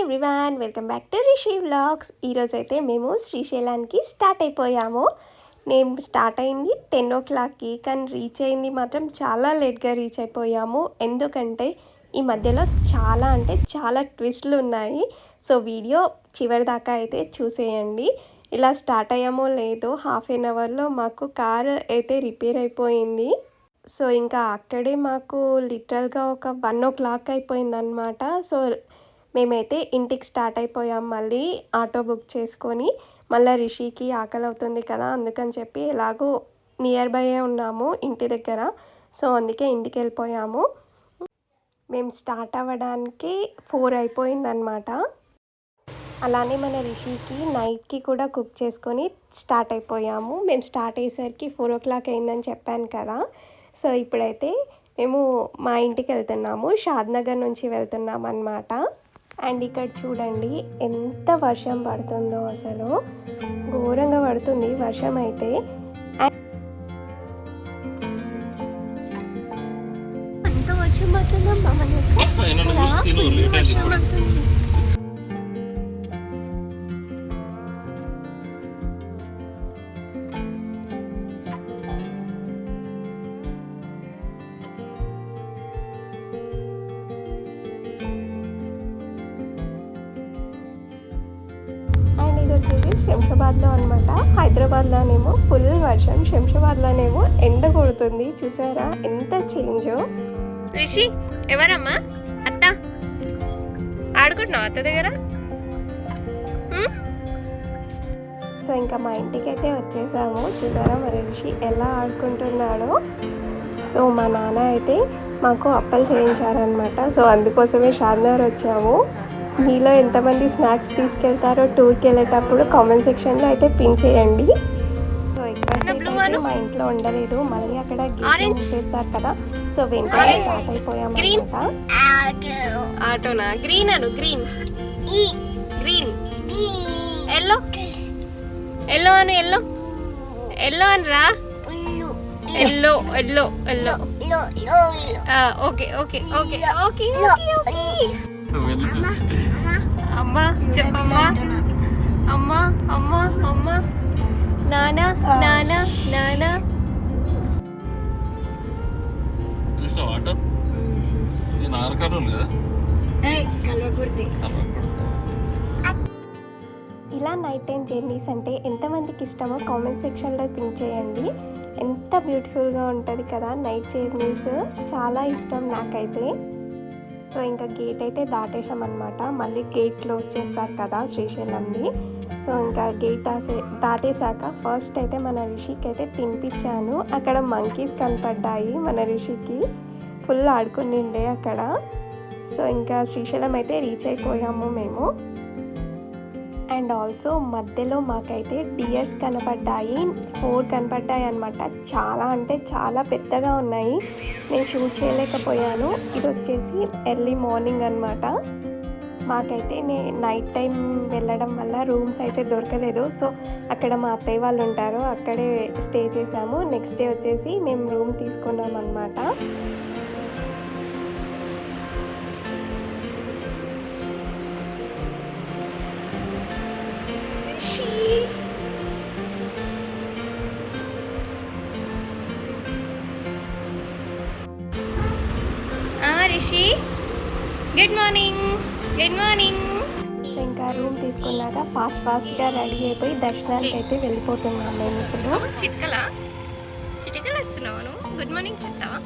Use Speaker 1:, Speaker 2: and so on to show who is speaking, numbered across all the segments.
Speaker 1: Everyone, welcome back to Rishi vlogs. ఈరోజైతే మేము శ్రీశైలానికి start అయిపోయాము. నేను స్టార్ట్ అయింది 10 o'clockకి, కానీ రీచ్ అయింది మాత్రం చాలా లేట్గా రీచ్ అయిపోయాము. ఎందుకంటే ఈ మధ్యలో చాలా ట్విస్ట్లు ఉన్నాయి. సో వీడియో చివరి దాకా అయితే చూసేయండి. ఇలా స్టార్ట్ అయ్యామో లేదో హాఫ్ ఎన్ అవర్లో మాకు కారు అయితే రిపేర్ అయిపోయింది. సో ఇంకా అక్కడే మాకు లిటరల్గా ఒక 1 o'clock అయిపోయిందనమాట. సో మేమైతే ఇంటికి స్టార్ట్ అయిపోయాం. మళ్ళీ ఆటో బుక్ చేసుకొని మళ్ళీ రిషికి ఆకలి అవుతుంది కదా, అందుకని చెప్పి ఎలాగో నియర్ బై ఉన్నాము ఇంటి దగ్గర. సో అందుకే ఇంటికి వెళ్ళిపోయాము. మేము స్టార్ట్ అవ్వడానికి 4 అయిపోయిందనమాట. అలానే మన రిషికి నైట్కి కూడా కుక్ చేసుకొని స్టార్ట్ అయిపోయాము. మేము స్టార్ట్ అయ్యేసరికి 4 o'clock అయిందని చెప్పాను కదా. సో ఇప్పుడైతే మేము మా ఇంటికి వెళ్తున్నాము. షాద్నగర్ నుంచి వెళ్తున్నాం అన్నమాట. అండ్ ఇక్కడ చూడండి ఎంత వర్షం పడుతుందో, అసలు ఘోరంగా పడుతుంది వర్షం అయితే. అంత వర్షం పడుతుందమ్మా మనకు. వచ్చేసి శంషాబాద్లో అనమాట. హైదరాబాద్లోనేమో ఫుల్ వర్షం, శంషాబాద్లోనేమో ఎండ కొడుతుంది. చూసారా ఎంత చేంజ్. రిషి ఎవరమ్మా? అత్త ఆడుకుంటున్నావు అత్త దగ్గర? సో ఇంకా మా ఇంటికి అయితే వచ్చేసాము. చూసారా మరి రిషి ఎలా ఆడుకుంటున్నాడో. సో మా నాన్న అయితే మాకు అప్పలు చేయించారనమాట. సో అందుకోసమే షాద్నగర్ వచ్చాము. మీలో ఎంతమంది స్నాక్స్ తీసుకెళ్తారో టూర్కి వెళ్ళేటప్పుడు కామెంట్ సెక్షన్లో అయితే పిన్ చేయండి. సో ఎక్కువసేపు అయితే మా ఇంట్లో ఉండలేదు, మళ్ళీ అక్కడ గేట్ చేస్తారు కదా. సో వెంటనే స్టార్ట్ అయిపోయాము అనమాట. ఆటోనా? గ్రీన్ అను. గ్రీన్ గ్రీన్ ఎల్లో ఎల్లో అను. ఎల్లో ఎల్లో అని రా. Yellow yellow yellow. Okay okay okay okay okay. అమ్మా చెప్పమ్మా. అమ్మా అమ్మా అమ్మా. నానా నానా నానా. ఇలా నైట్ టైం జర్నీస్ అంటే ఎంతమందికి ఇష్టమో కామెంట్ సెక్షన్లో పింక్ చేయండి. ఎంత బ్యూటిఫుల్గా ఉంటుంది కదా నైట్ జర్నీస్. చాలా ఇష్టం నాకైతే. సో ఇంకా గేట్ అయితే దాటేసాం అనమాట. మళ్ళీ గేట్ క్లోజ్ చేస్తారు కదా శ్రీశైలంని. సో ఇంకా గేట్ దాటేశాక ఫస్ట్ అయితే మన రిషికి అయితే తినిపించాను. అక్కడ మంకీస్ కనపడ్డాయి మన రిషికి. ఫుల్ ఆడుకునిండే అక్కడ. సో ఇంకా శ్రీశైలం అయితే రీచ్ అయిపోయాము మేము. అండ్ ఆల్సో మధ్యలో మాకైతే డియర్స్ కనపడ్డాయి. 4 కనపడ్డాయి అనమాట. చాలా అంటే చాలా పెద్దగా ఉన్నాయి. నేను షూట్ చేయలేకపోయాను. ఇది వచ్చేసి ఎర్లీ మార్నింగ్ అనమాట. మాకైతే నైట్ టైం వెళ్ళడం వల్ల రూమ్స్ అయితే దొరకలేదు. సో అక్కడ మా అత్తయ్య వాళ్ళు ఉంటారు, అక్కడే స్టే చేసాము. నెక్స్ట్ డే వచ్చేసి మేము రూమ్ తీసుకున్నాం అనమాట. Rishi good morning. Good morning. So ఇంకా రూమ్ తీసుకున్నాక ఫాస్ట్గా రెడీ అయిపోయి దర్శనానికి అయితే వెళ్ళిపోతున్నాం మేము ఇప్పుడు. చిటికలు వస్తున్నావు నువ్వు? గుడ్ మార్నింగ్ చెప్తావా?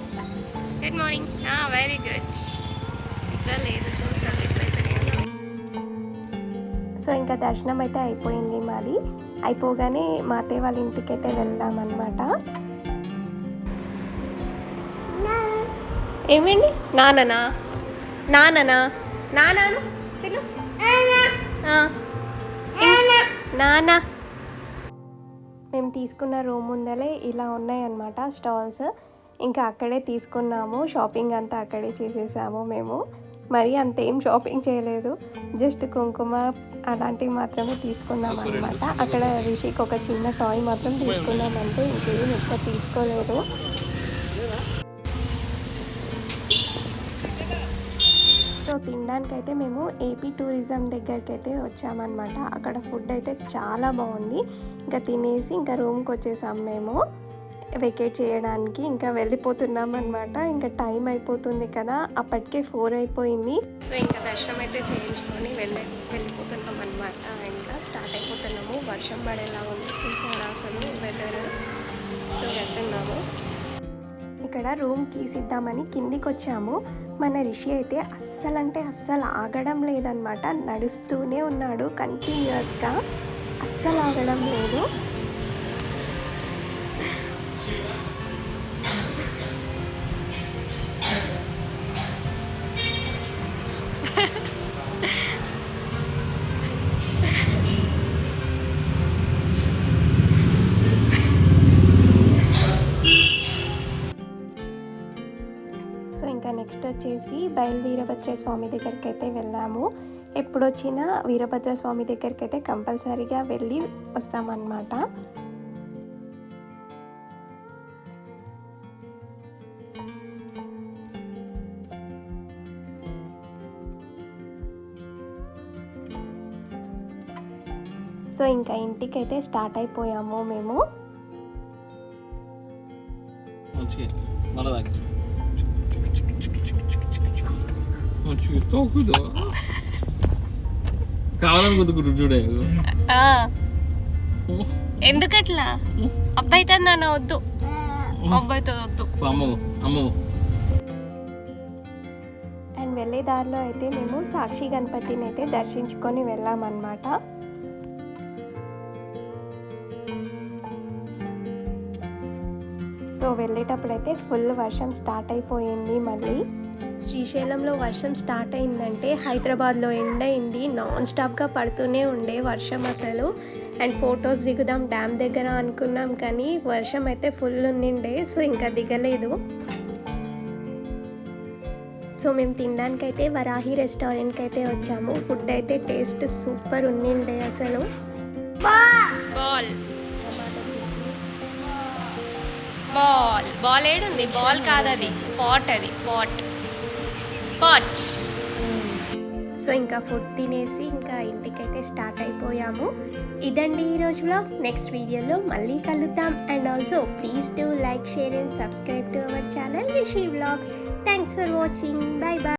Speaker 1: Good morning. Very good. ఇట్లా లేదు చూద్దాం ఎట్లయితే. సో ఇంకా దర్శనం అయితే అయిపోయింది మాది. అయిపోగానే మా అత్తయ్య వాళ్ళ ఇంటికి అయితే వెళ్దామన్నమాట. ఏమండి? నానా నానా నానాను పిలు. నానా. మేము తీసుకున్న రూమ్ ముందలే ఇలా ఉన్నాయన్నమాట స్టాల్స్. ఇంకా అక్కడే తీసుకున్నాము. షాపింగ్ అంతా అక్కడే చేసేసాము మేము. మరీ అంతేం షాపింగ్ చేయలేదు, జస్ట్ కుంకుమ అలాంటివి మాత్రమే తీసుకున్నాం అనమాట. అక్కడ రిషికి ఒక చిన్న టాయ్ మాత్రం తీసుకున్నామంటే ఇంకేం ఎక్కువ తీసుకోలేదు. సో తినడానికైతే మేము ఏపీ టూరిజం టూరిజం దగ్గరికి అయితే వచ్చామన్నమాట. అక్కడ ఫుడ్ అయితే చాలా బాగుంది. ఇంకా తినేసి ఇంకా రూమ్కి వచ్చేసాం మేము వెకేట్ చేయడానికి. ఇంకా వెళ్ళిపోతున్నాం అనమాట. ఇంకా టైం అయిపోతుంది కదా, అప్పటికే 4 అయిపోయింది. సో ఇంకా దర్శనం అయితే చేయించుకొని వెళ్ళిపోతున్నాం అనమాట. ఇంకా స్టార్ట్ అయిపోతున్నాము. వర్షం పడేలా ఉంది చూసారా అసలు వెదర్. సో వెళ్తున్నాము. ఇక్కడ రూమ్ కీస్ ఇద్దామని కిందికి వచ్చాము. మన రిషి అయితే అస్సలు ఆగడం లేదనమాట. నడుస్తూనే ఉన్నాడు కంటిన్యూస్గా, అస్సలు ఆగడం లేదు. సో ఇంకా నెక్స్ట్ వచ్చేసి వీరభద్ర స్వామి దగ్గరికి అయితే వెళ్ళాము. ఎప్పుడు వచ్చినా వీరభద్ర స్వామి దగ్గరికి అయితే కంపల్సరీగా వెళ్ళి వస్తామన్నమాట. సో ఇంకా ఇంటికైతే స్టార్ట్ అయిపోయాము మేము. ఎందుకట్లా అబ్బాయితో నాన్న వద్దు, అబ్బాయితో వద్దు. అండ్ వెళ్ళే దారిలో అయితే మేము సాక్షి గణపతిని అయితే దర్శించుకొని వెళ్ళామన్నమాట. సో వెళ్ళేటప్పుడు అయితే ఫుల్ వర్షం స్టార్ట్ అయిపోయింది. మళ్ళీ శ్రీశైలంలో వర్షం స్టార్ట్ అయిందంటే హైదరాబాద్లో ఎండ అయింది, నాన్ స్టాప్గా పడుతూనే ఉండే వర్షం అసలు. అండ్ ఫొటోస్ దిగుదాం డ్యామ్ దగ్గర అనుకున్నాం కానీ వర్షం అయితే ఫుల్ ఉండిండే. సో ఇంకా దిగలేదు. సో మేము తినడానికైతే వరాహి రెస్టారెంట్కి అయితే వచ్చాము. ఫుడ్ అయితే టేస్ట్ సూపర్ ఉండిండే అసలు. బాల్ ఏడుంది? బాల్ కాదు, అది పాట్. సో ఇంకా ఫుడ్ తినేసి ఇంకా ఇంటికైతే స్టార్ట్ అయిపోయాము. ఇదండి ఈరోజు వ్లాగ్. నెక్స్ట్ వీడియోలో మళ్ళీ కలుద్దాం. And also please do like, share and subscribe to our channel Rishi vlogs. Thanks for watching. Bye bye.